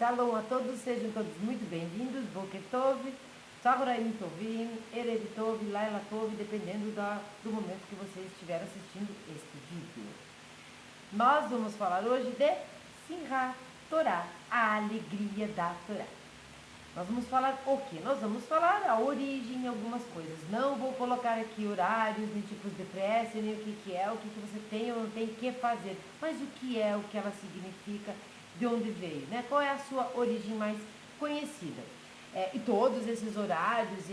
Shalom a todos, sejam todos muito bem-vindos. Boker Tov, Tzahoraim Tovim, Erev Tov, Laila Tov, dependendo do momento que você estiver assistindo este vídeo. Nós vamos falar hoje de Simchat Torah, a alegria da Torá. Nós vamos falar o quê? Nós vamos falar a origem, algumas coisas. Não vou colocar aqui horários, nem tipos de prece, nem o que é, o que você tem ou não tem que fazer. Mas o que é, o que ela significa, de onde veio, né? Qual é a sua origem mais conhecida? E todos esses horários,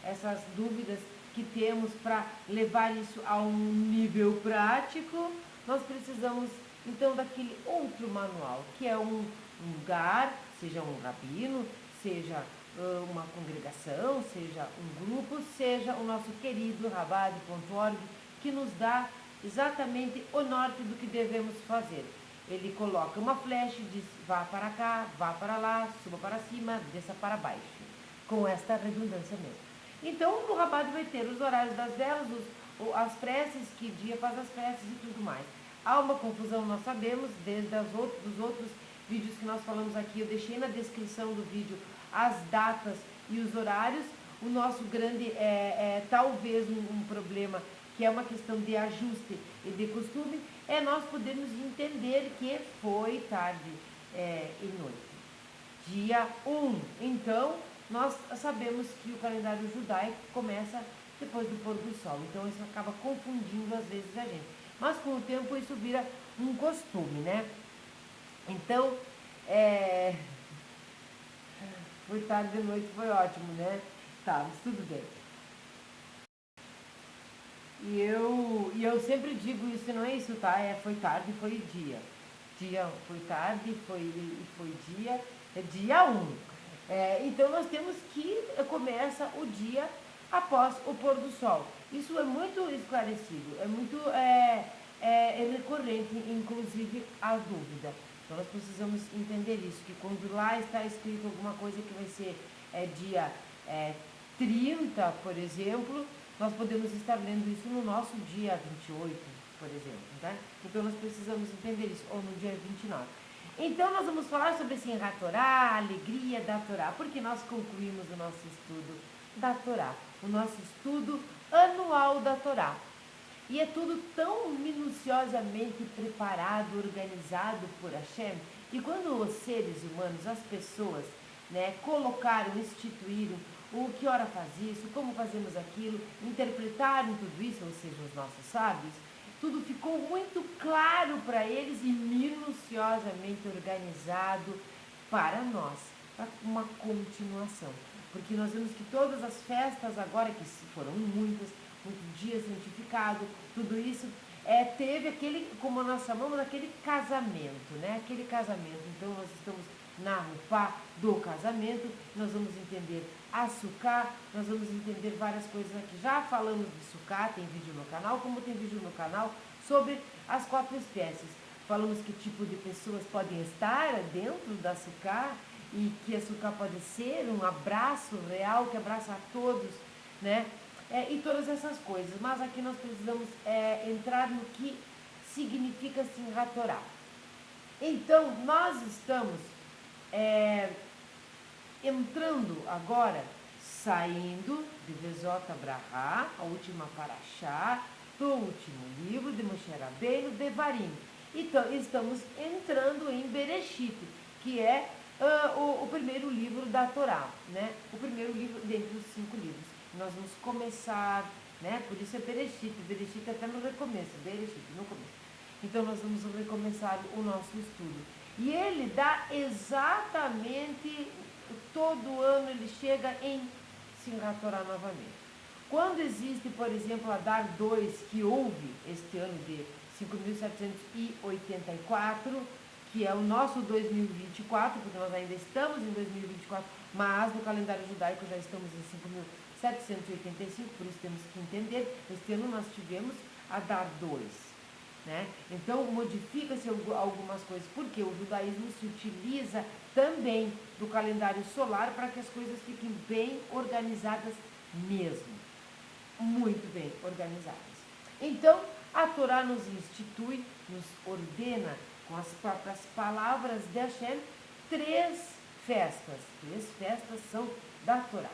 essas dúvidas que temos para levar isso a um nível prático, nós precisamos então daquele outro manual, que é um lugar, seja um rabino, seja uma congregação, seja um grupo, seja o nosso querido Rabad.org, que nos dá exatamente o norte do que devemos fazer. Ele coloca uma flecha e diz, vá para cá, vá para lá, suba para cima, desça para baixo. Com esta redundância mesmo. Então, o Rabad vai ter os horários das velas, as preces, que dia faz as preces e tudo mais. Há uma confusão, nós sabemos, desde dos outros vídeos que nós falamos aqui. Eu deixei na descrição do vídeo as datas e os horários. O nosso grande, talvez um problema, que é uma questão de ajuste e de costume, é nós podermos entender que foi tarde e noite. Dia 1. Então, nós sabemos que o calendário judaico começa depois do pôr do sol. Então, isso acaba confundindo às vezes a gente. Mas com o tempo isso vira um costume, né? Então, foi tarde de noite, foi ótimo, né? Tá, mas tudo bem. E eu sempre digo isso, não é isso, tá? Foi tarde, foi dia. Dia foi tarde, foi dia, é dia 1. Então nós temos que começa o dia após o pôr do sol. Isso é muito esclarecido, é muito recorrente, inclusive, a dúvida. Então nós precisamos entender isso, que quando lá está escrito alguma coisa que vai ser dia 30, por exemplo, nós podemos estar lendo isso no nosso dia 28, por exemplo, né? Então nós precisamos entender isso, ou no dia 29. Então nós vamos falar sobre Simchat Torah, a alegria da Torá, porque nós concluímos o nosso estudo da Torá, o nosso estudo anual da Torá. E é tudo tão minuciosamente preparado, organizado por Hashem, e quando os seres humanos, as pessoas, né, colocaram, instituíram o que hora faz isso, como fazemos aquilo, interpretaram tudo isso, ou seja, os nossos sábios, tudo ficou muito claro para eles e minuciosamente organizado para nós, para uma continuação. Porque nós vemos que todas as festas agora, que foram muitos dias santificados, tudo isso teve aquele, como nós chamamos, aquele casamento, né? Aquele casamento. Então nós estamos na Rufá do casamento, nós vamos entender a Sukkah, nós vamos entender várias coisas aqui. Já falamos de Sukkah, tem vídeo no canal, como tem vídeo no canal sobre as 4 espécies. Falamos que tipo de pessoas podem estar dentro da Sukkah e que a Sukkah pode ser um abraço real, que abraça a todos, né? E todas essas coisas. Mas aqui nós precisamos entrar no que significa Simchat Torah. Então, nós estamos entrando agora, saindo de Vezot Abrahá, a última paraxá, do último livro de Moshe Rabbeinu, Devarim. Então, estamos entrando em Bereshit, que é o primeiro livro da Torá, né? O primeiro livro dentre os 5 livros. Nós vamos começar, né? Por isso é Bereshit, Bereshit até no recomeço, Bereshit, no começo. Então, nós vamos recomeçar o nosso estudo. E ele dá exatamente, todo ano ele chega em Simchat Torah novamente. Quando existe, por exemplo, a Adar 2, que houve este ano de 5.784, que é o nosso 2024, porque nós ainda estamos em 2024, mas no calendário judaico já estamos em 5.785, por isso temos que entender, este ano nós tivemos a Adar 2. Né? Então modifica-se algumas coisas, porque o judaísmo se utiliza também do calendário solar para que as coisas fiquem bem organizadas mesmo, muito bem organizadas. Então a Torá nos institui, nos ordena com as próprias palavras de Hashem três festas. Três festas são da Torá.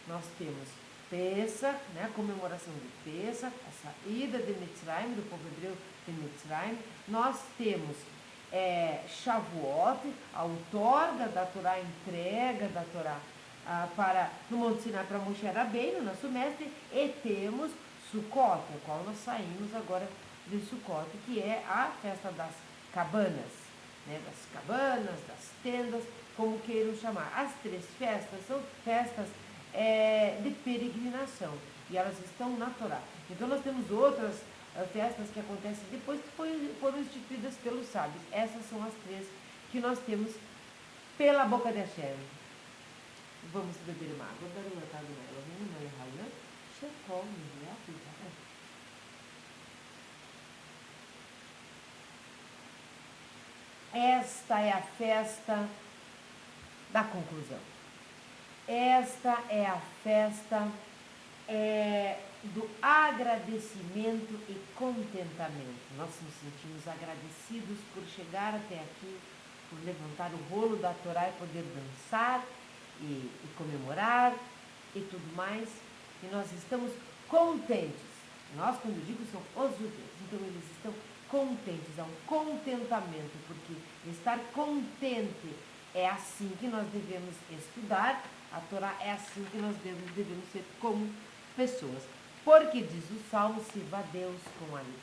Nós temos Pesach, né, a comemoração de Pesach, a saída de Mitzrayim, do povo hebreu de Mitzrayim. Nós temos Shavuot, a outorga da Torá, a entrega da Torá no Monte Sinai para Moshe Rabbeinu, nosso mestre, e temos Sukkot, a qual nós saímos agora de Sukkot, que é a festa das cabanas, né, das cabanas, das tendas, como queiram chamar. As três festas são festas de peregrinação e elas estão na Torá. Então nós temos outras festas que acontecem depois que foram instituídas pelos sábios. Essas são as três que nós temos pela boca de Hashem. Vamos beber uma água. Esta é a festa da conclusão. Esta é a festa do agradecimento e contentamento. Nós nos sentimos agradecidos por chegar até aqui, por levantar o rolo da Torá e poder dançar e comemorar e tudo mais. E nós estamos contentes. Nós, quando eu digo, são os judeus. Então eles estão contentes, há um contentamento, porque estar contente é assim que nós devemos estudar. A Torá é assim que nós devemos ser como pessoas. Porque diz o Salmo, sirva a Deus com alegria.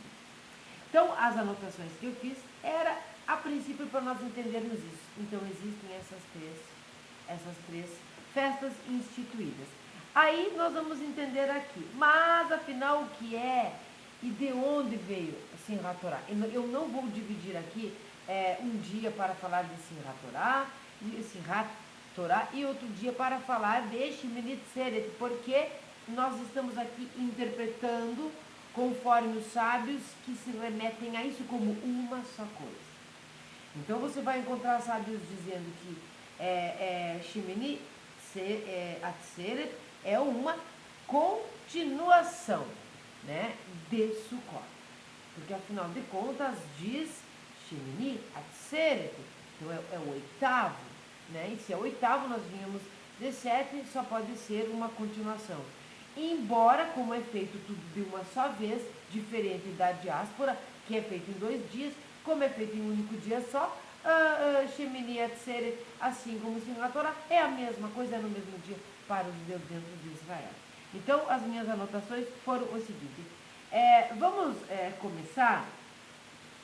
Então, as anotações que eu fiz era, a princípio, para nós entendermos isso. Então, existem essas três festas instituídas. Aí, nós vamos entender aqui. Mas, afinal, o que é e de onde veio Simchat Torá? Eu não vou dividir aqui um dia para falar de Simchat Torá e outro dia para falar de Shemini Atzeret, porque nós estamos aqui interpretando conforme os sábios que se remetem a isso como uma só coisa. Então você vai encontrar sábios dizendo que Shemini Atzeret é uma continuação, né, de Sukkot. Porque afinal de contas diz Shemini Atzeret, então é o oitavo, né? E se é o oitavo, nós vínhamos de 7, só pode ser uma continuação. Embora, como é feito tudo de uma só vez, diferente da diáspora, que é feito em 2 dias, como é feito em um único dia só, Shemini Atzeret, assim como Simchat Torá, é a mesma coisa, é no mesmo dia para os judeus dentro de Israel. Então, as minhas anotações foram o seguinte. Vamos começar.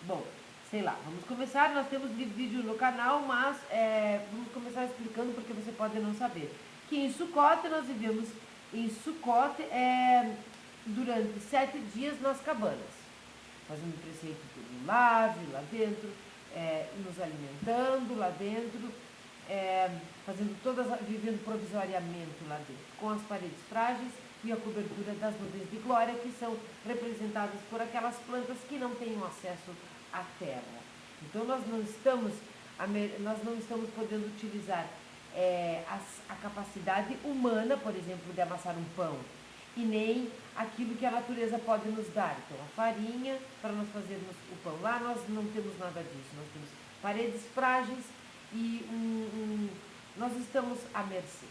Bom, sei lá, vamos começar. Nós temos vídeo no canal, mas vamos começar explicando porque você pode não saber. Que em Sukkot nós vivemos em Sukkot durante 7 dias nas cabanas, fazendo o preceito do lave lá dentro, nos alimentando lá dentro, vivendo provisoriamente lá dentro, com as paredes frágeis e a cobertura das nuvens de glória, que são representadas por aquelas plantas que não têm acesso à terra. Então nós não estamos podendo utilizar a capacidade humana, por exemplo, de amassar um pão, e nem aquilo que a natureza pode nos dar. Então, a farinha, para nós fazermos o pão lá, nós não temos nada disso. Nós temos paredes frágeis e nós estamos à mercê,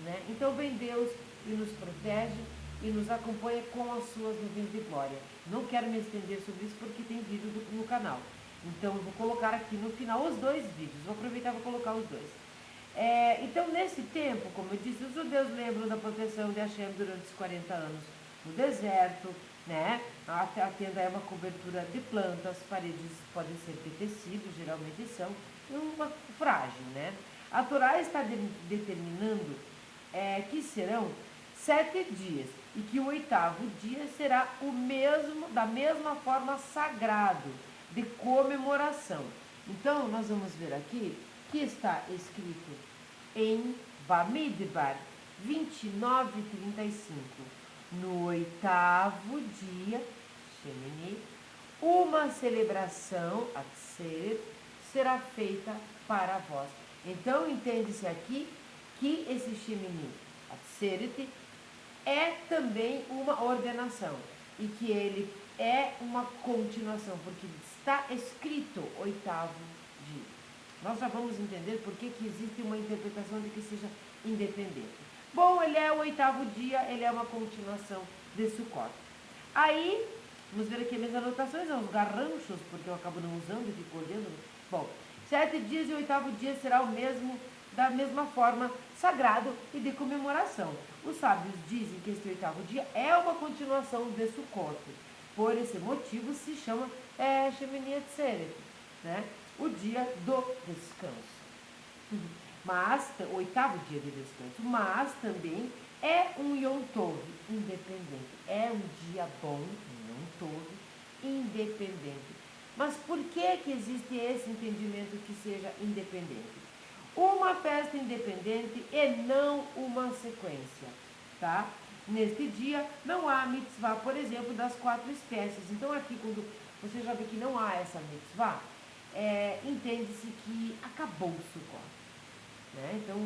né? Então, vem Deus e nos protege e nos acompanha com as suas nuvens de glória. Não quero me estender sobre isso porque tem vídeo no canal. Então, eu vou colocar aqui no final os 2 vídeos. Vou aproveitar e vou colocar os 2. Então, nesse tempo, como eu disse, os judeus lembram da proteção de Hashem durante os 40 anos no deserto, né? A tenda é uma cobertura de plantas, as paredes podem ser de tecido, geralmente são, uma frágil, né? A Torá está determinando que serão 7 dias e que o 8º dia será da mesma forma sagrado, de comemoração. Então, nós vamos ver aqui que está escrito em Bamidbar 29:35. No 8º dia, Shemini, uma celebração, Atzeret, será feita para vós. Então, entende-se aqui que esse Shemini, Atzeret, é também uma ordenação e que ele é uma continuação, porque está escrito 8º dia. Nós já vamos entender por que existe uma interpretação de que seja independente. Bom, ele é o 8º dia, ele é uma continuação de Sukkot. Aí, vamos ver aqui as minhas anotações, são os garranchos, porque eu acabo não usando e fico olhando. Bom, 7 dias e o 8º dia será o mesmo, da mesma forma, sagrado e de comemoração. Os sábios dizem que este 8º dia é uma continuação de Sukkot. Por esse motivo se chama Shemini Atzeret, né? O dia do descanso. Mas, o 8º dia de descanso, mas também é um Yom Tov independente. É um dia bom, um Yom Tov independente. Mas por que existe esse entendimento que seja independente? Uma festa independente e não uma sequência, tá? Neste dia não há mitzvah, por exemplo, das 4 espécies. Então aqui quando você já vê que não há essa mitzvah, entende-se que acabou o Sukkot. Né? Então,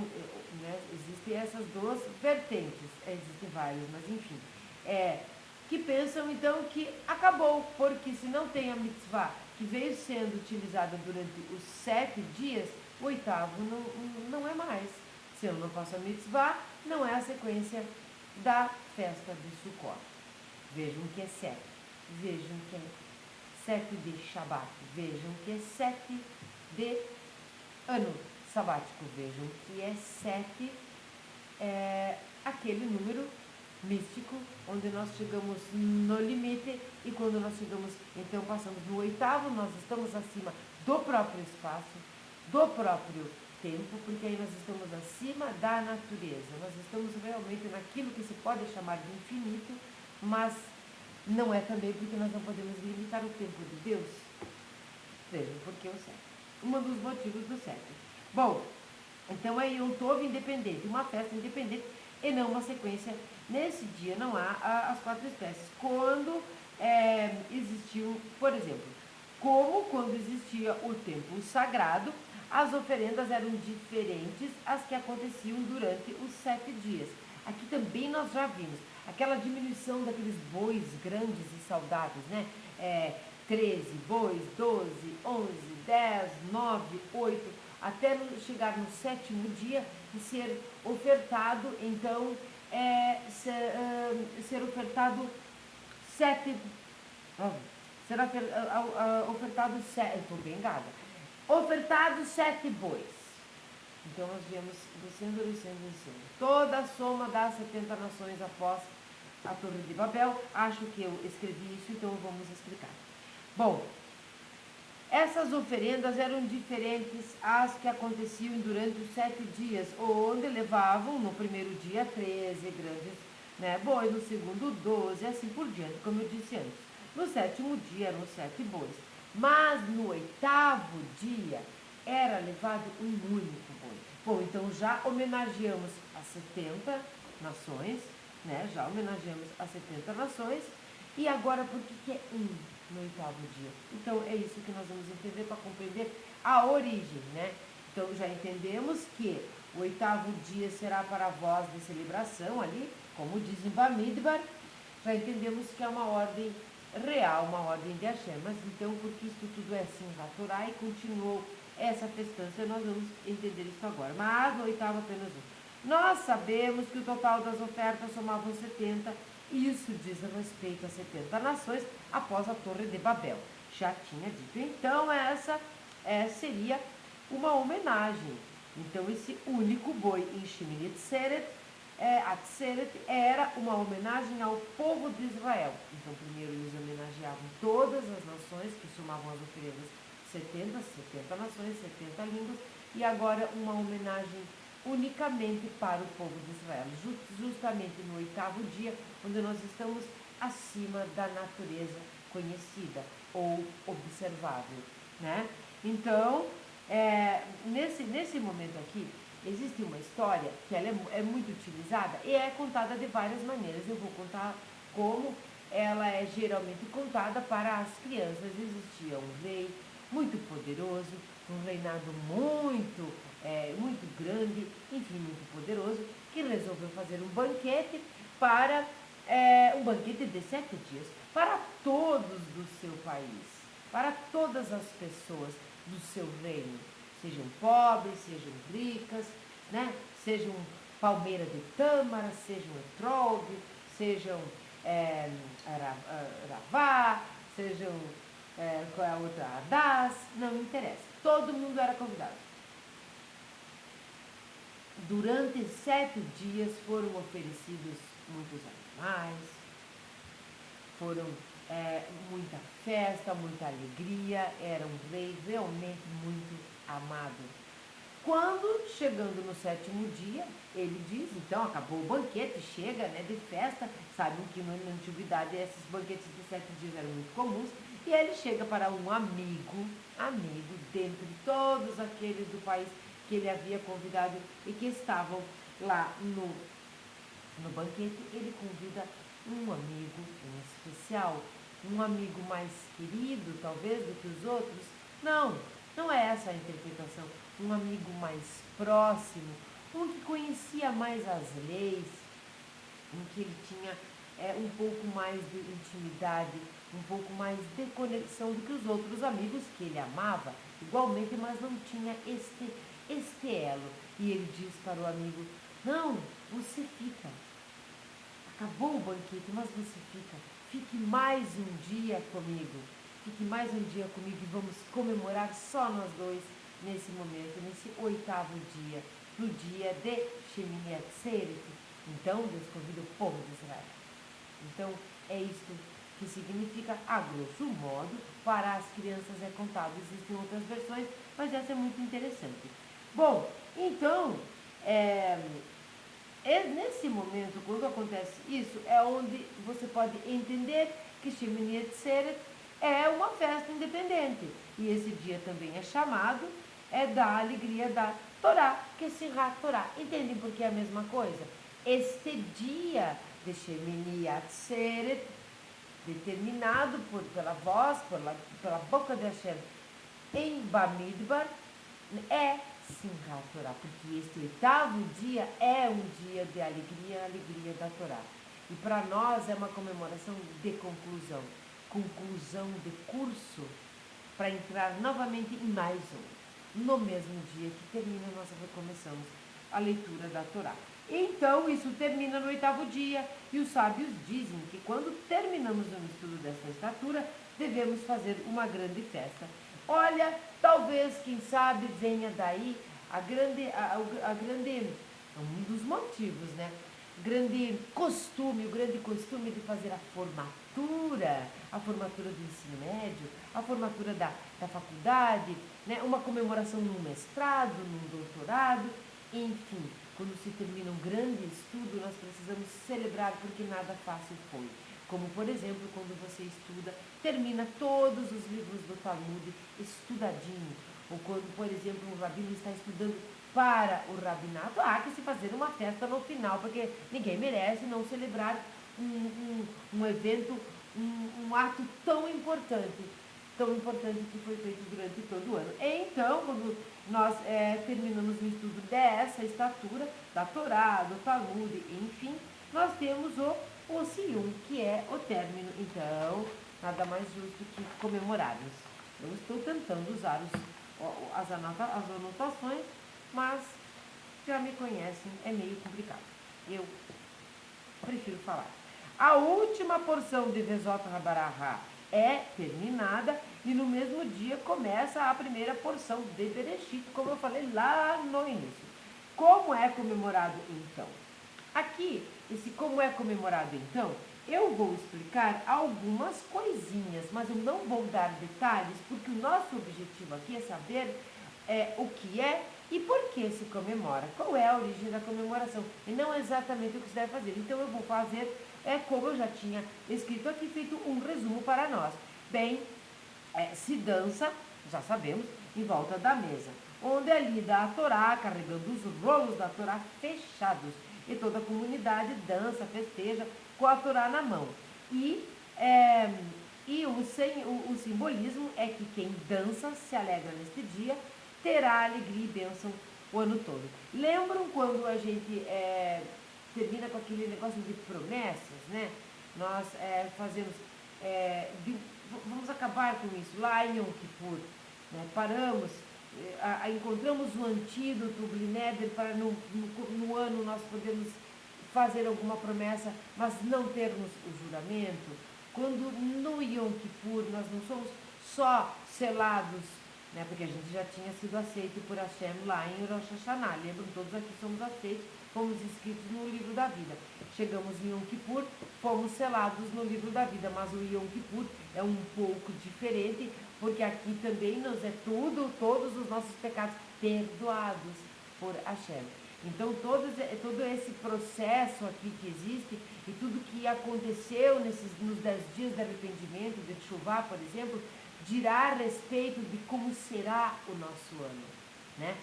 existem essas duas vertentes, existem várias, mas enfim, que pensam então que acabou, porque se não tem a mitzvah que veio sendo utilizada durante os 7 dias, o 8º não é mais. Se eu não faço a mitzvah, não é a sequência da festa de Sukkot. Vejam que é 7, vejam que é 7 de Shabbat, vejam que é 7 de ano sabático, vejam que é 7, aquele número místico, onde nós chegamos no limite, e quando nós chegamos, então passamos no 8º, nós estamos acima do próprio espaço, do próprio tempo, porque aí nós estamos acima da natureza, nós estamos realmente naquilo que se pode chamar de infinito, mas não é também, porque nós não podemos limitar o tempo de Deus. Vejam, porque o 7. Um dos motivos do 7. Bom, então é Yom Tov independente, uma festa independente e não uma sequência. Nesse dia não há as 4 espécies. Quando existiu, por exemplo, como quando existia o templo sagrado, as oferendas eram diferentes às que aconteciam durante os 7 dias. Aqui também nós já vimos aquela diminuição daqueles bois grandes e saudáveis, né? 13 bois, 12, 11, 10, 9, 8, até chegar no 7º dia e ser ofertado, então, ser ofertado 7, será ofertado 7, estou bem gada, ofertado 7 bois. Então nós viemos descendo. Toda a soma das 70 nações após a Torre de Babel. Acho que eu escrevi isso, então vamos explicar. Bom, essas oferendas eram diferentes às que aconteciam durante os 7 dias, onde levavam no primeiro dia 13 grandes, né, bois, no segundo 12, assim por diante, como eu disse antes. No 7º dia eram 7 bois, mas no 8º dia era levado um único boi. Bom, então já homenageamos as 70 nações, né, já homenageamos as 70 nações, e agora por que é no 8º dia? Então é isso que nós vamos entender para compreender a origem, né? Então já entendemos que o 8º dia será para a voz de celebração ali, como diz em Bamidbar, já entendemos que é uma ordem real, uma ordem de Hashem, mas então porque isso tudo é assim na Torá e continuou essa festança, nós vamos entender isso agora. Mas no 8º apenas um. Nós sabemos que o total das ofertas somavam 70. Isso diz respeito a 70 nações após a Torre de Babel. Já tinha dito. Então, essa seria uma homenagem. Então, esse único boi em Shemini Atzeret era uma homenagem ao povo de Israel. Então, primeiro eles homenageavam todas as nações que somavam as oferendas 70 nações, 70 línguas, e agora uma homenagem unicamente para o povo de Israel, justamente no 8º dia, onde nós estamos acima da natureza conhecida ou observável, né? Então, nesse momento aqui, existe uma história que ela é muito utilizada e é contada de várias maneiras. Eu vou contar como ela é geralmente contada para as crianças. Existia um rei muito poderoso, um reinado muito grande, enfim, muito poderoso, que resolveu fazer um banquete um banquete de 7 dias para todos do seu país, para todas as pessoas do seu reino, sejam pobres, sejam ricas, né? Sejam palmeira de tâmara, sejam etrog, sejam aravá, sejam qual é a outra? Adás, não interessa. Todo mundo era convidado. Durante 7 dias foram oferecidos muitos animais, foram muita festa, muita alegria, era um rei realmente muito amado. Quando, chegando no 7º dia, ele diz, então acabou o banquete, chega, né, de festa, sabem que na antiguidade esses banquetes de 7 dias eram muito comuns, e ele chega para um amigo dentre todos aqueles do país que ele havia convidado e que estavam lá no banquete, ele convida um amigo em especial, um amigo mais querido, talvez, do que os outros. Não, não é essa a interpretação. Um amigo mais próximo, um que conhecia mais as leis, em que ele tinha um pouco mais de intimidade, um pouco mais de conexão do que os outros amigos que ele amava igualmente, mas não tinha este elo. E ele diz para o amigo, não, você fica. Acabou o banquete, mas você fica. Fique mais um dia comigo. Fique mais um dia comigo e vamos comemorar só nós dois nesse momento, nesse 8º dia, no dia de Shemini Atzeret. Então, Deus convida o povo de Israel. Então, é isto que significa, a grosso modo, para as crianças é contado. Existem outras versões, mas essa é muito interessante. Bom, então, nesse momento, quando acontece isso, é onde você pode entender que Shemini Atzeret é uma festa independente. E esse dia também é chamado da alegria da Torá, que é Simchat Torá. Entendem por que é a mesma coisa? Este dia de Shemini Atzeret, determinado pela voz, pela boca de Hashem em Bamidbar, é Simchat Torá, porque este 8º dia é um dia de alegria, a alegria da Torá. E para nós é uma comemoração de conclusão de curso, para entrar novamente em mais um. No mesmo dia que termina, nós recomeçamos a leitura da Torá. Então, isso termina no 8º dia, e os sábios dizem que quando terminamos o estudo desta estatura, devemos fazer uma grande festa. Olha, talvez, quem sabe, venha daí um dos motivos, né? O grande costume de fazer a formatura do ensino médio, a formatura da faculdade, né? Uma comemoração num mestrado, num doutorado, enfim. Quando se termina um grande estudo, nós precisamos celebrar porque nada fácil foi. Como, por exemplo, quando você estuda, termina todos os livros do Talmud estudadinho. Ou quando, por exemplo, um rabino está estudando para o rabinato, há que se fazer uma festa no final, porque ninguém merece não celebrar um evento, um ato tão importante que foi feito durante todo o ano. Então, quando nós terminamos o estudo dessa estatura, da Torá, do Talmud, enfim, nós temos o Siyum, que é o término. Então, nada mais justo que comemorarmos. Eu estou tentando usar as anotações, mas já me conhecem, é meio complicado. Eu prefiro falar. A última porção de Vezot Habarahá é terminada e no mesmo dia começa a primeira porção de Bereshit, como eu falei lá no início. Como é comemorado então? Aqui, esse como é comemorado então, eu vou explicar algumas coisinhas, mas eu não vou dar detalhes, porque o nosso objetivo aqui é saber o que é e por que se comemora, qual é a origem da comemoração, e não exatamente o que se deve fazer. Então eu vou fazer, como eu já tinha escrito aqui, feito um resumo para nós. Bem, se dança, já sabemos, em volta da mesa, onde é lida a Torá, carregando os rolos da Torá fechados, e toda a comunidade dança, festeja com a Torá na mão. E o simbolismo é que quem dança se alegra neste dia, terá alegria e bênção o ano todo. Lembram quando a gente termina com aquele negócio de promessas, né? Nós fazemos, vamos acabar com isso lá em Yom Kippur, né? Paramos encontramos o antídoto, o Blineder, para no ano nós podemos fazer alguma promessa, mas não termos o juramento. Quando no Yom Kippur nós não somos só selados, né, porque a gente já tinha sido aceito por Hashem lá em Rosh Hashanah. Lembram, todos aqui somos aceitos, fomos escritos no livro da vida. Chegamos em Yom Kippur, fomos selados no livro da vida, mas o Yom Kippur é um pouco diferente, porque aqui também nos é todos os nossos pecados perdoados por Hashem. Então todo esse processo aqui que existe e tudo que aconteceu nos 10 dias de arrependimento, de Teshuvá, por exemplo, dirá a respeito de como será o nosso ano. Né?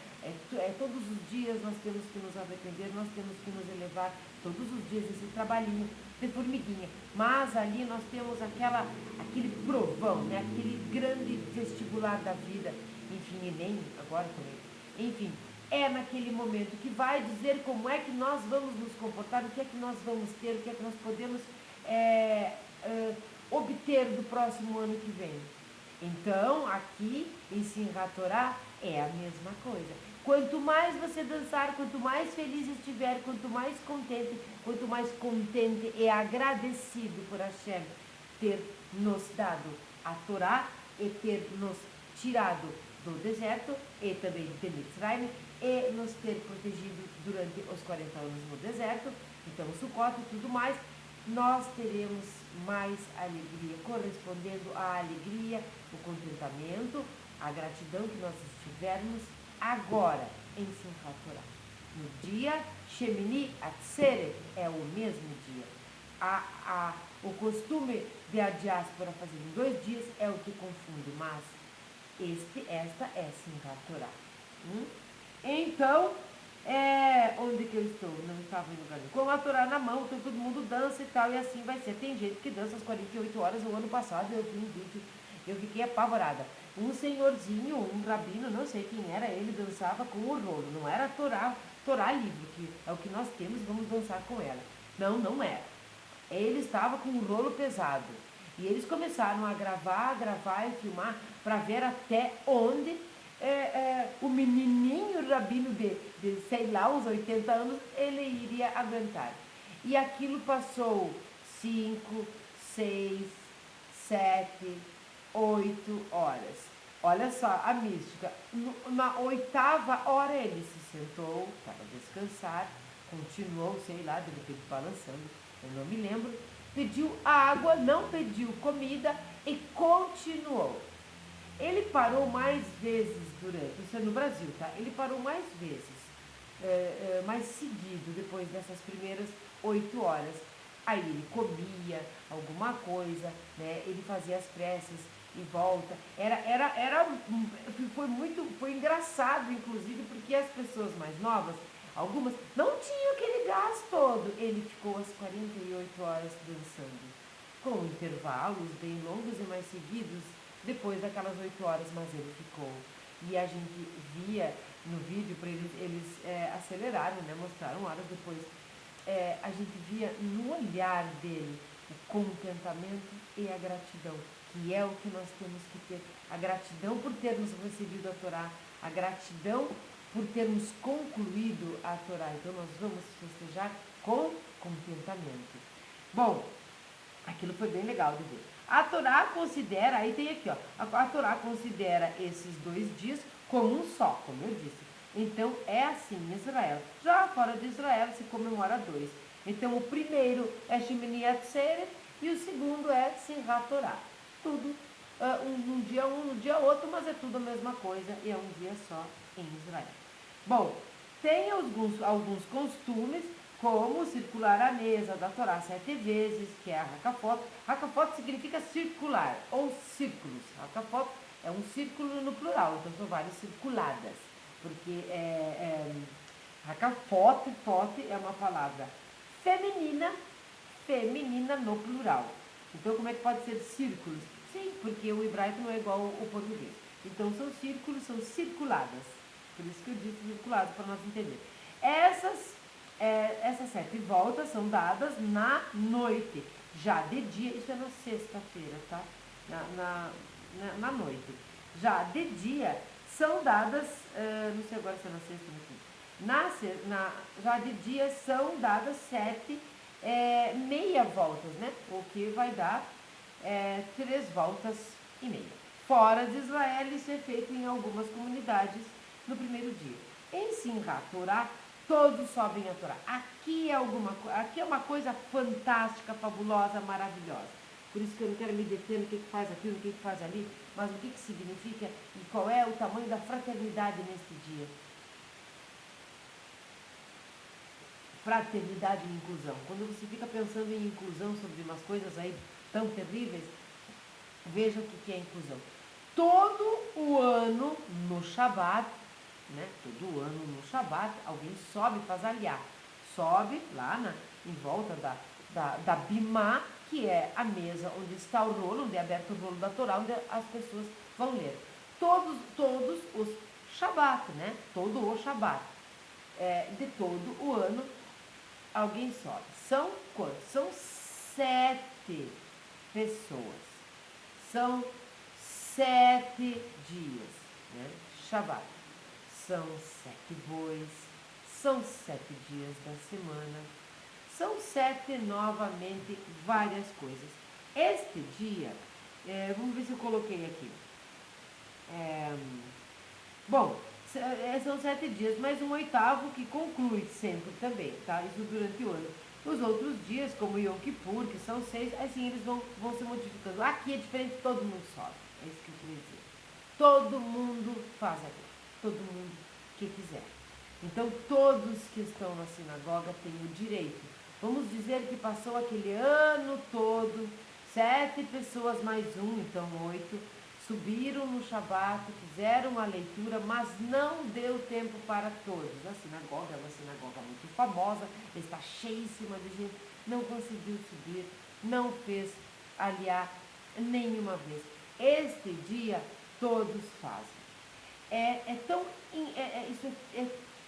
Todos os dias nós temos que nos arrepender, nós temos que nos elevar, todos os dias esse trabalhinho de formiguinha. Mas ali nós temos aquele provão, né? Aquele grande vestibular da vida, enfim, Enem agora também. Enfim, é naquele momento que vai dizer como é que nós vamos nos comportar, o que é que nós vamos ter, o que é que nós podemos obter do próximo ano que vem. Então, aqui em Simchat Torah é a mesma coisa. Quanto mais você dançar, quanto mais feliz estiver, quanto mais contente e agradecido por Hashem ter nos dado a Torá e ter nos tirado do deserto e também de Mitzrayim e nos ter protegido durante os 40 anos no deserto, então o Sukkot e tudo mais, nós teremos mais alegria, correspondendo à alegria, o contentamento, a gratidão que nós estivermos agora em Simchat Torah. No dia Shemini Atzeret é o mesmo dia. O costume de a diáspora fazer em 2 dias é o que confunde, mas esta é Simchat Torah. Então, onde que eu estou? Não estava em lugar nenhum. Com a Torá na mão, então todo mundo dança e tal, e assim vai ser. Tem gente que dança às 48 horas. O ano passado eu vi um vídeo, eu fiquei apavorada. Um senhorzinho, um rabino, não sei quem era, ele dançava com o rolo. Não era Torá livre, que é o que nós temos, vamos dançar com ela. Não era. Ele estava com um rolo pesado. E eles começaram a gravar e filmar para ver até onde o menininho rabino de, sei lá, uns 80 anos, ele iria aguentar. E aquilo passou 5, 6, 7, 8 horas. Olha só a mística. Na 8ª hora ele se sentou para descansar, continuou, sei lá, de repente balançando, eu não me lembro, pediu água, não pediu comida e continuou. Ele parou mais vezes isso é no Brasil, tá? Ele parou mais vezes, mais seguido, depois dessas primeiras 8 horas. Aí ele comia alguma coisa, né? Ele fazia as preces e volta. Foi engraçado, inclusive, porque as pessoas mais novas, algumas, não tinham aquele gás todo. Ele ficou às 48 horas dançando, com intervalos bem longos e mais seguidos, depois daquelas 8 horas, mas ele ficou. E a gente via no vídeo, para eles aceleraram, né? Mostraram horas depois. A gente via no olhar dele o contentamento e a gratidão, que é o que nós temos que ter. A gratidão por termos recebido a Torá, a gratidão por termos concluído a Torá. Então nós vamos festejar com contentamento. Bom, aquilo foi bem legal de ver. A Torá considera, aí tem aqui, ó, a Torá considera esses 2 dias como um só, como eu disse. Então é assim em Israel. Já fora de Israel se comemora 2. Então o primeiro é Shemini Atzeret e o segundo é Simchat Torah. Tudo um dia no dia outro, mas é tudo a mesma coisa e é um dia só em Israel. Bom, tem alguns costumes, como circular a mesa da Torá 7 vezes, que é a Hakafot. Hakafot significa circular, ou círculos. Hakafot é um círculo no plural, então são várias circuladas. Porque Hakafot é uma palavra feminina no plural. Então como é que pode ser círculos? Sim, porque o hebraico não é igual ao português. Então são círculos, são circuladas. Por isso que eu disse circuladas, para nós entender. Essas 7 voltas são dadas na noite. Já de dia, isso é na sexta-feira, tá? Na noite. Já de dia são dadas, não sei agora se é na sexta ou na quinta, já de dia são dadas 7 meia voltas, né? O que vai dar 3 voltas e meia. Fora de Israel, isso é feito em algumas comunidades no primeiro dia. Em Simchat Torá, todos sobem a Torá. Aqui é uma coisa fantástica, fabulosa, maravilhosa. Por isso que eu não quero me deter no que faz aqui, no que faz ali, mas o que significa e qual é o tamanho da fraternidade neste dia. Fraternidade e inclusão. Quando você fica pensando em inclusão sobre umas coisas aí tão terríveis, veja o que é inclusão. Todo o ano no Shabat, né? Todo ano no Shabat, alguém sobe e faz aliá. Sobe lá em volta da Bimá, que é a mesa onde está o rolo, onde é aberto o rolo da Torá, onde as pessoas vão ler. Todos os Shabat, né? Todo o Shabat. De todo o ano, alguém sobe. São quantos? São 7 pessoas. São 7 dias, né? Shabat. São 7 bois, são 7 dias da semana, são 7 novamente várias coisas. Este dia, vamos ver se eu coloquei aqui. Bom, são 7 dias, mas um oitavo que conclui sempre também, tá? Isso durante o ano. Os outros dias, como Yom Kippur, que são 6, assim eles vão se modificando. Aqui é diferente, todo mundo sobe. É isso que eu queria dizer. Todo mundo faz aqui. Todo mundo que quiser. Então, todos que estão na sinagoga têm o direito. Vamos dizer que passou aquele ano todo, 7 pessoas mais um, então 8, subiram no Shabat, fizeram a leitura, mas não deu tempo para todos. A sinagoga é uma sinagoga muito famosa, está cheíssima de gente, não conseguiu subir, não fez aliá nenhuma vez. Este dia todos fazem.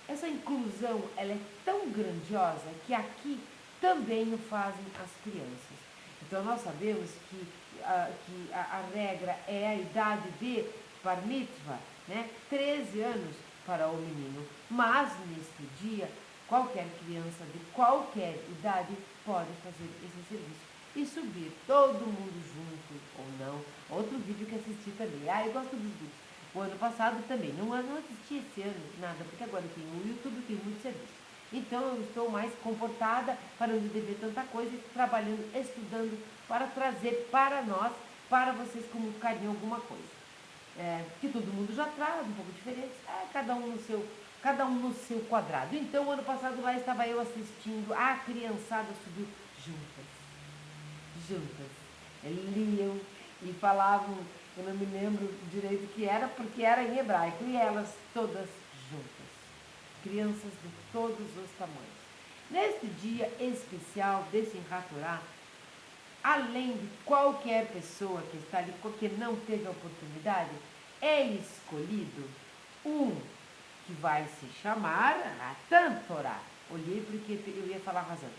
Essa inclusão ela é tão grandiosa que aqui também o fazem as crianças. Então nós sabemos que a regra é a idade de bar mitzvah, né? 13 anos para o menino. Mas neste dia, qualquer criança de qualquer idade pode fazer esse serviço e subir todo mundo junto ou não. Outro vídeo que assisti também. Eu gosto dos vídeos. O ano passado também, não assisti esse ano nada, porque agora tem o YouTube, tem muito serviço. Então eu estou mais comportada para não dever tanta coisa, trabalhando, estudando para trazer para nós, para vocês como carinho alguma coisa. Que todo mundo já traz, um pouco diferente, cada um no seu quadrado. Então, ano passado lá estava eu assistindo, a criançada subiu juntas. Liam e falavam, eu não me lembro direito o que era, porque era em hebraico, e elas todas juntas. Crianças de todos os tamanhos. Neste dia especial desse Simchat Torá, além de qualquer pessoa que está ali, que não teve a oportunidade, é escolhido um que vai se chamar Hatan Torá. Olhei porque eu ia falar razão.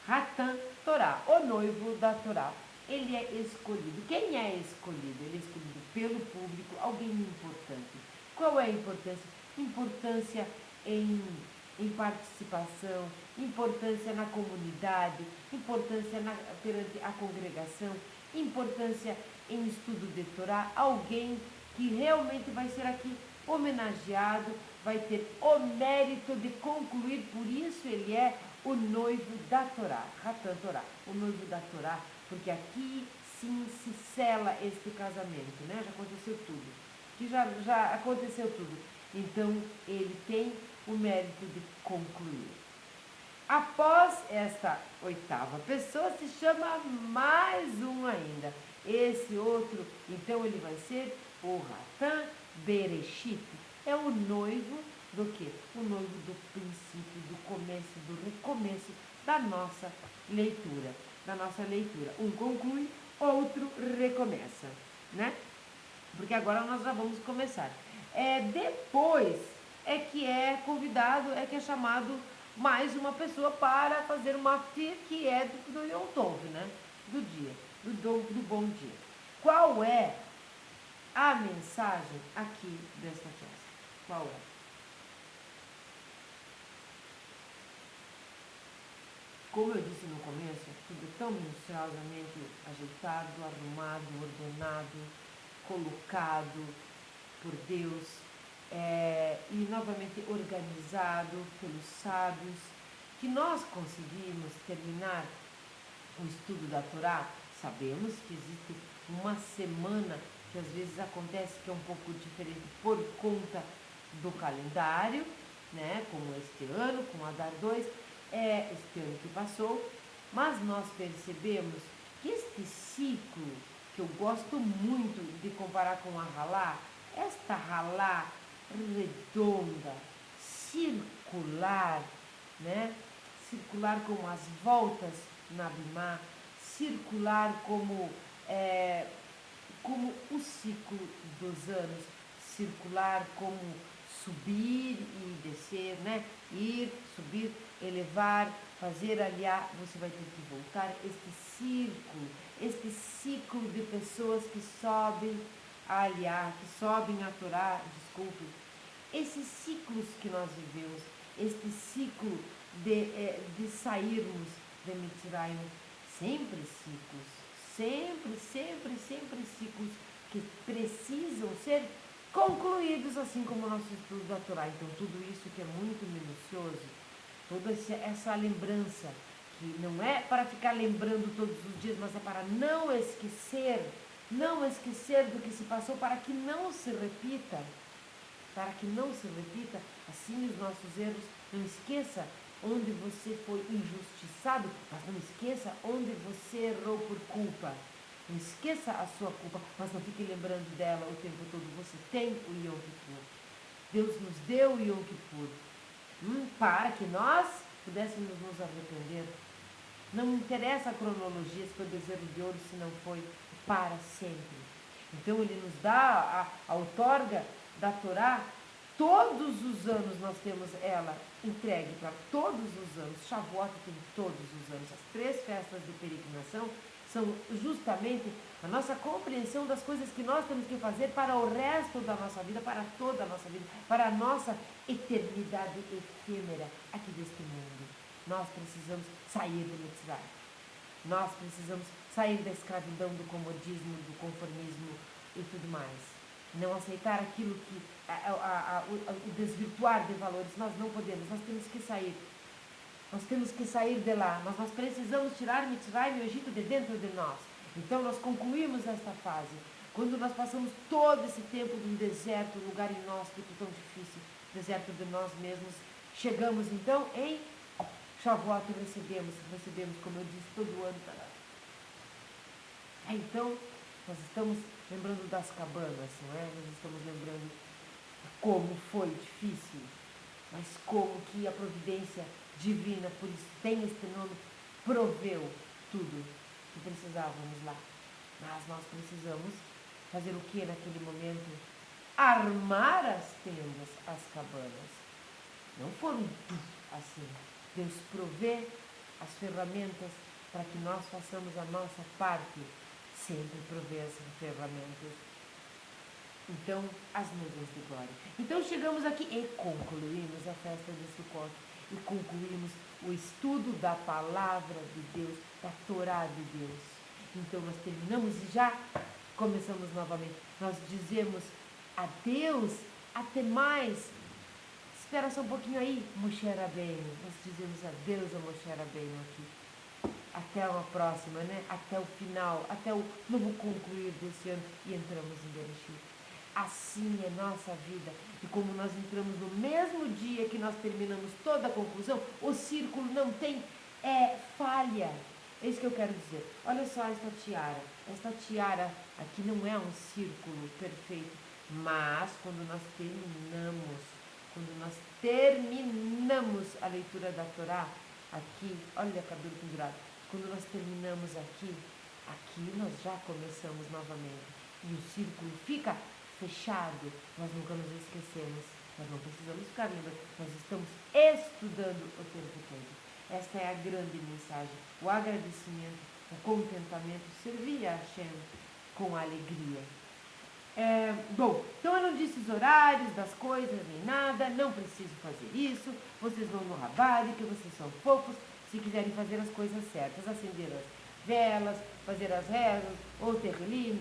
Hatan Torá, o noivo da Torá. Ele é escolhido. Quem é escolhido? Ele é escolhido pelo público, alguém importante. Qual é a importância? Importância em participação, importância na comunidade, importância perante a congregação, importância em estudo de Torá, alguém que realmente vai ser aqui homenageado, vai ter o mérito de concluir, por isso ele é o noivo da Torá, Hatan Torá, o noivo da Torá, porque aqui sim se sela este casamento, né? Já aconteceu tudo, que já aconteceu tudo. Então ele tem o mérito de concluir. Após esta oitava pessoa, se chama mais um ainda. Esse outro, então ele vai ser o Hatan Bereshit. É o noivo do quê? O noivo do princípio, do começo, do recomeço da nossa leitura. Um conclui, outro recomeça, né? Porque agora nós já vamos começar. Depois é que é convidado, é que é chamado mais uma pessoa para fazer uma fia que é do Yom Tov, né? Do dia, do bom dia. Qual é a mensagem aqui desta festa? Qual é? Como eu disse no começo, tudo é tão minuciosamente ajeitado, arrumado, ordenado, colocado por Deus, e novamente organizado pelos sábios, que nós conseguimos terminar o estudo da Torá. Sabemos que existe uma semana que às vezes acontece que é um pouco diferente por conta do calendário, né? Como este ano, com Adar 2, este ano que passou, mas nós percebemos que este ciclo, que eu gosto muito de comparar com a Halá, esta Halá redonda, circular, né? Circular como as voltas na Bimá, circular como o ciclo dos anos, circular como subir e descer, né? Ir, subir, elevar, fazer, aliar, você vai ter que voltar. Este ciclo de pessoas que sobem a aliar, que sobem a Torá, desculpe, esses ciclos que nós vivemos, este ciclo de sairmos de Mitzrayim, sempre ciclos, sempre ciclos que precisam ser concluídos, assim como o nosso estudo da Torá. Então, tudo isso que é muito minucioso, toda essa lembrança, que não é para ficar lembrando todos os dias, mas é para não esquecer do que se passou, para que não se repita, assim os nossos erros. Não esqueça onde você foi injustiçado, mas não esqueça onde você errou por culpa. Não esqueça a sua culpa, mas não fique lembrando dela o tempo todo. Você tem o Yom Kippur. Deus nos deu o Yom Kippur para que nós pudéssemos nos arrepender. Não interessa a cronologia, se foi bezerro de ouro, se não foi, para sempre. Então ele nos dá a outorga da Torá. Todos os anos nós temos ela entregue para todos os anos. Shavuot tem todos os anos. As 3 festas de peregrinação são justamente a nossa compreensão das coisas que nós temos que fazer para o resto da nossa vida, para toda a nossa vida, para a nossa eternidade efêmera aqui deste mundo. Nós precisamos sair do Mitzvah. Nós precisamos sair da escravidão, do comodismo, do conformismo e tudo mais. Não aceitar aquilo que o desvirtuar de valores. Nós não podemos, nós temos que sair. Nós temos que sair de lá. Nós precisamos tirar Mitzvah e o Egito de dentro de nós. Então nós concluímos esta fase. Quando nós passamos todo esse tempo num deserto, um lugar inóspito tão difícil, deserto de nós mesmos, chegamos então em Shavuot e recebemos, como eu disse, todo ano. Então, nós estamos lembrando das cabanas, não é? Nós estamos lembrando como foi difícil, mas como que a providência divina, por isso tem este nome, proveu tudo que precisávamos lá. Mas nós precisamos fazer o que naquele momento? Armar as tendas, as cabanas. Não foram assim. Deus provê as ferramentas para que nós façamos a nossa parte. Sempre provê as ferramentas. Então, as nuvens de glória. Então, chegamos aqui e concluímos a festa de Sukkot. E concluímos o estudo da palavra de Deus, da Torá de Deus. Então, nós terminamos e já começamos novamente. Nós dizemos adeus, até mais. Espera só um pouquinho aí, Moshe Rabbeinu. Nós dizemos adeus a Moshe Rabbeinu aqui. Até uma próxima, né? Até o final, até o novo concluir desse ano e entramos em Bereshit. Assim é nossa vida. E como nós entramos no mesmo dia que nós terminamos toda a conclusão, o círculo não tem falha. É isso que eu quero dizer. Olha só esta tiara. Esta tiara aqui não é um círculo perfeito, mas quando nós terminamos a leitura da Torá, aqui, olha o cabelo pendurado, quando nós terminamos aqui nós já começamos novamente. E o círculo fica fechado, nós nunca nos esquecemos, nós não precisamos ficar lembrando, nós estamos estudando o tempo todo. Esta é a grande mensagem, o agradecimento, o contentamento, servir a Hashem com alegria. Bom, então eu não disse os horários das coisas nem nada, não preciso fazer isso, vocês vão no Rabade, que vocês são poucos, se quiserem fazer as coisas certas, acender as velas, fazer as rezas, ou Terrilim,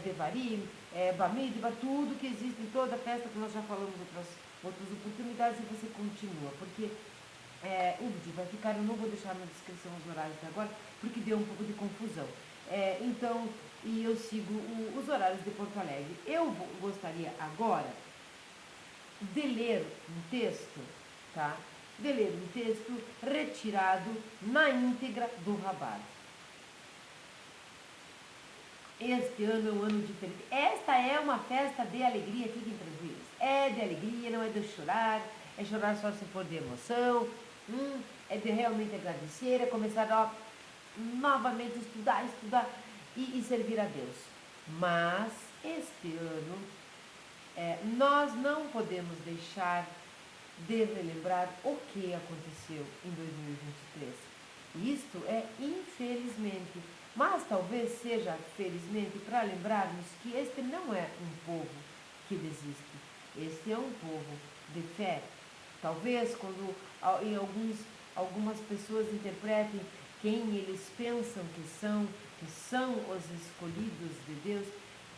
Devarim, Bamidba, tudo que existe em toda a festa que nós já falamos em outras oportunidades e você continua, porque o vídeo vai ficar, eu não vou deixar na descrição os horários até agora, porque deu um pouco de confusão. Então, e eu sigo os horários de Porto Alegre. Eu gostaria agora de ler um texto, tá? De ler um texto retirado na íntegra do Rabat. Este ano é um ano diferente. Esta é uma festa de alegria, fiquem tranquilos. É de alegria, não é de chorar. É chorar só se for de emoção. É de realmente agradecer, é começar a novamente estudar e servir a Deus. Mas este ano nós não podemos deixar de relembrar o que aconteceu em 2023. Isto é infelizmente, mas talvez seja felizmente para lembrarmos que este não é um povo que desiste. Este é um povo de fé. Talvez quando em algumas pessoas interpretem quem eles pensam que são os escolhidos de Deus,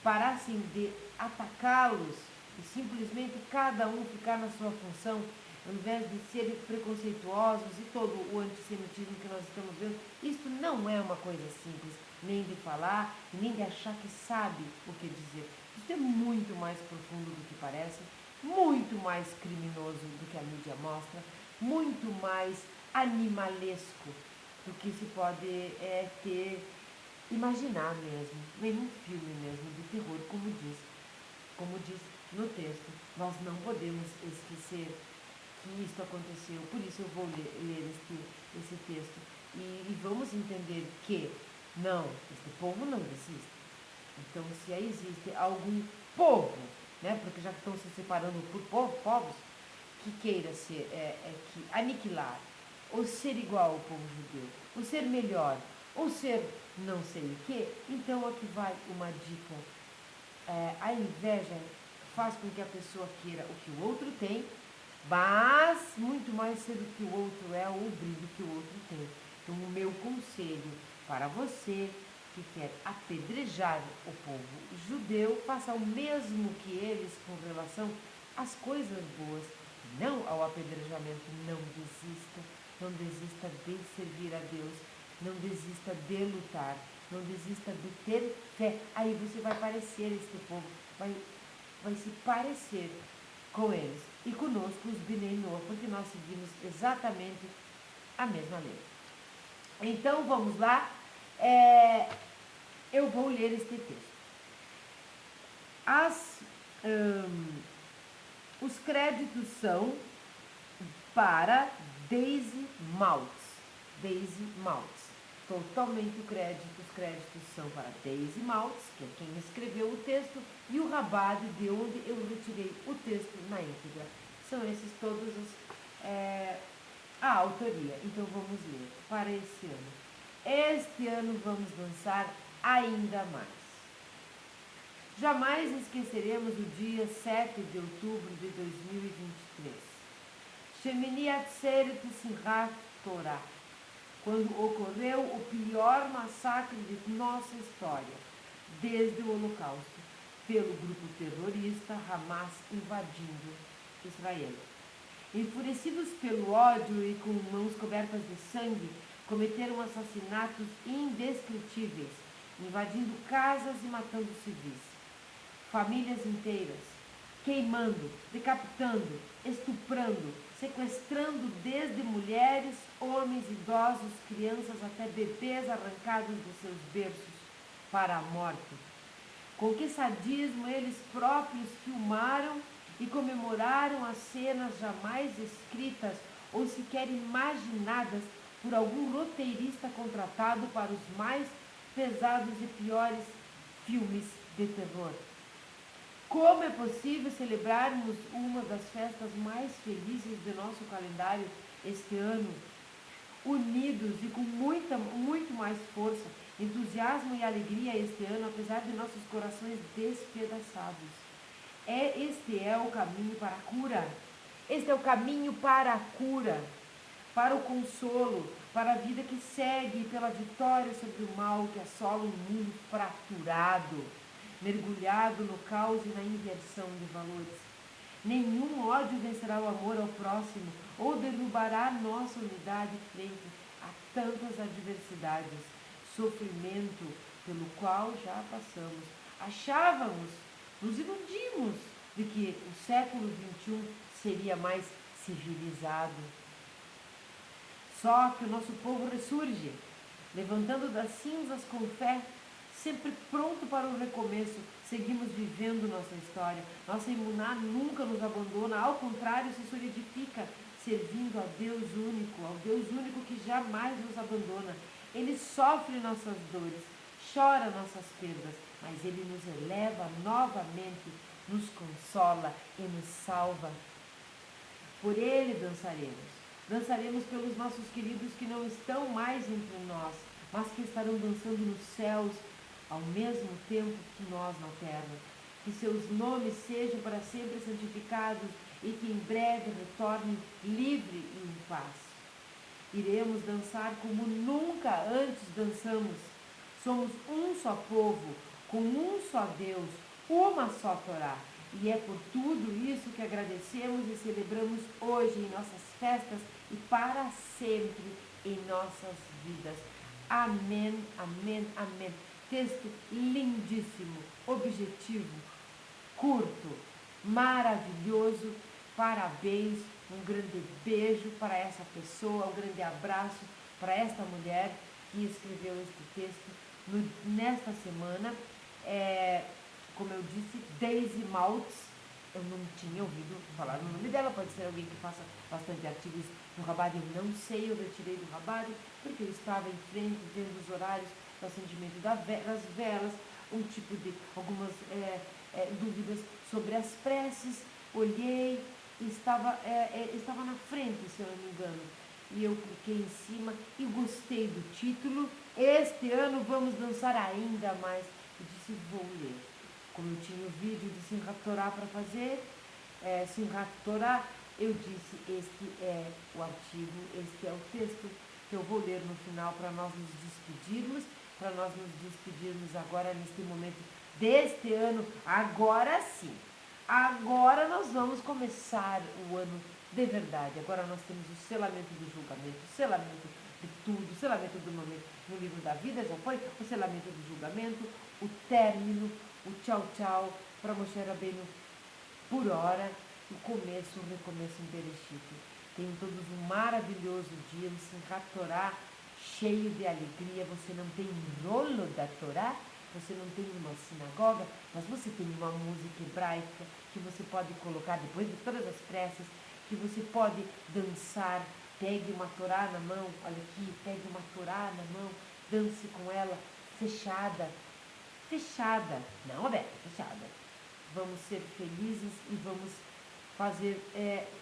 parassem de atacá-los e simplesmente cada um ficar na sua função, ao invés de serem preconceituosos e todo o antissemitismo que nós estamos vendo. Isso não é uma coisa simples, nem de falar, nem de achar que sabe o que dizer. Isso é muito mais profundo do que parece, muito mais criminoso do que a mídia mostra, muito mais animalesco do que se pode ter imaginar mesmo, nenhum filme mesmo de terror, como diz no texto. Nós não podemos esquecer que isto aconteceu, por isso eu vou ler esse texto e vamos entender que não, este povo não existe. Então, se aí existe algum povo, né, porque já estão se separando por povos, que queira ser, que aniquilar, ou ser igual ao povo judeu, ou ser melhor, ou ser não sei o que, então aqui vai uma dica. A inveja faz com que a pessoa queira o que o outro tem, mas muito mais ser o que o outro é ou o brilho que o outro tem. Então, o meu conselho para você que quer apedrejar o povo judeu, faça o mesmo que eles com relação às coisas boas, não ao apedrejamento. Não desista de servir a Deus, não desista de lutar, não desista de ter fé. Aí você vai parecer este povo, vai se parecer com eles. E conosco os Bnei Noach, porque nós seguimos exatamente a mesma lei. Então vamos lá, eu vou ler este texto. Os créditos são para Daisy Maltz. Daisy Maltz. Totalmente os créditos são para Daisy Maltz, que é quem escreveu o texto, e o Rabad, de onde eu retirei o texto na íntegra. São esses todos a autoria. Então vamos ler para esse ano. Este ano vamos dançar ainda mais. Jamais esqueceremos o dia 7 de outubro de 2023. Shemini Atzeret Simchat Torah, quando ocorreu o pior massacre de nossa história, desde o Holocausto, pelo grupo terrorista Hamas invadindo Israel. Enfurecidos pelo ódio e com mãos cobertas de sangue, cometeram assassinatos indescritíveis, invadindo casas e matando civis. Famílias inteiras, queimando, decapitando, estuprando, sequestrando desde mulheres, homens, idosos, crianças até bebês arrancados dos seus berços para a morte. Com que sadismo eles próprios filmaram e comemoraram as cenas jamais escritas ou sequer imaginadas por algum roteirista contratado para os mais pesados e piores filmes de terror. Como é possível celebrarmos uma das festas mais felizes do nosso calendário este ano, unidos e com muito mais força, entusiasmo e alegria este ano, apesar de nossos corações despedaçados. Este é o caminho para a cura. Este é o caminho para a cura, para o consolo, para a vida que segue, pela vitória sobre o mal que assola um mundo fraturado, mergulhado no caos e na inversão de valores. Nenhum ódio vencerá o amor ao próximo ou derrubará nossa unidade frente a tantas adversidades, sofrimento pelo qual já passamos. Achávamos, nos iludimos de que o século XXI seria mais civilizado. Só que o nosso povo ressurge, levantando das cinzas com fé, sempre pronto para o recomeço. Seguimos vivendo nossa história. Nossa imuná nunca nos abandona, ao contrário, se solidifica, servindo a Deus único, ao Deus único que jamais nos abandona. Ele sofre nossas dores, chora nossas perdas, mas Ele nos eleva novamente, nos consola e nos salva. Por Ele dançaremos. Dançaremos pelos nossos queridos que não estão mais entre nós, mas que estarão dançando nos céus ao mesmo tempo que nós na terra. Que seus nomes sejam para sempre santificados e que em breve retornem livre e em paz. Iremos dançar como nunca antes dançamos. Somos um só povo, com um só Deus, uma só Torá. E é por tudo isso que agradecemos e celebramos hoje em nossas festas e para sempre em nossas vidas. Amém, amém, amém. Texto lindíssimo, objetivo, curto, maravilhoso. Parabéns, um grande beijo para essa pessoa, um grande abraço para esta mulher que escreveu este texto nesta semana. Como eu disse, Daisy Maltz. Eu não tinha ouvido falar no nome dela, pode ser alguém que faça bastante artigos no Rabado, eu não sei, eu retirei do Rabado, porque eu estava em frente, vendo os horários do acendimento das velas, algumas dúvidas sobre as preces, olhei, estava na frente, se eu não me engano, e eu cliquei em cima e gostei do título. Este ano vamos dançar ainda mais. Eu disse, vou ler. Como eu tinha o vídeo de Simchat Torah para fazer, Simchat Torah, eu disse, este é o artigo, este é o texto que eu vou ler no final para nós nos despedirmos, agora neste momento deste ano, agora sim. Agora nós vamos começar o ano de verdade. Agora nós temos o selamento do julgamento, o selamento de tudo, o selamento do momento no livro da vida, já foi o selamento do julgamento, o término, o tchau tchau para Moshe Rabbeinu por hora, o começo, o recomeço em Bereshit. Tenham todos um maravilhoso dia, um Simchat Torah cheio de alegria. Você não tem um rolo da Torá, você não tem uma sinagoga, mas você tem uma música hebraica que você pode colocar depois de todas as preces, que você pode dançar. Pegue uma Torá na mão, olha aqui, pegue uma Torá na mão, dance com ela, fechada, não aberta, fechada. Vamos ser felizes e vamos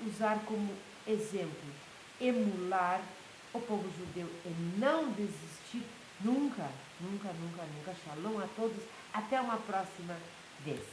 usar como exemplo, emular o povo judeu e não desistir nunca. Shalom a todos, até uma próxima vez.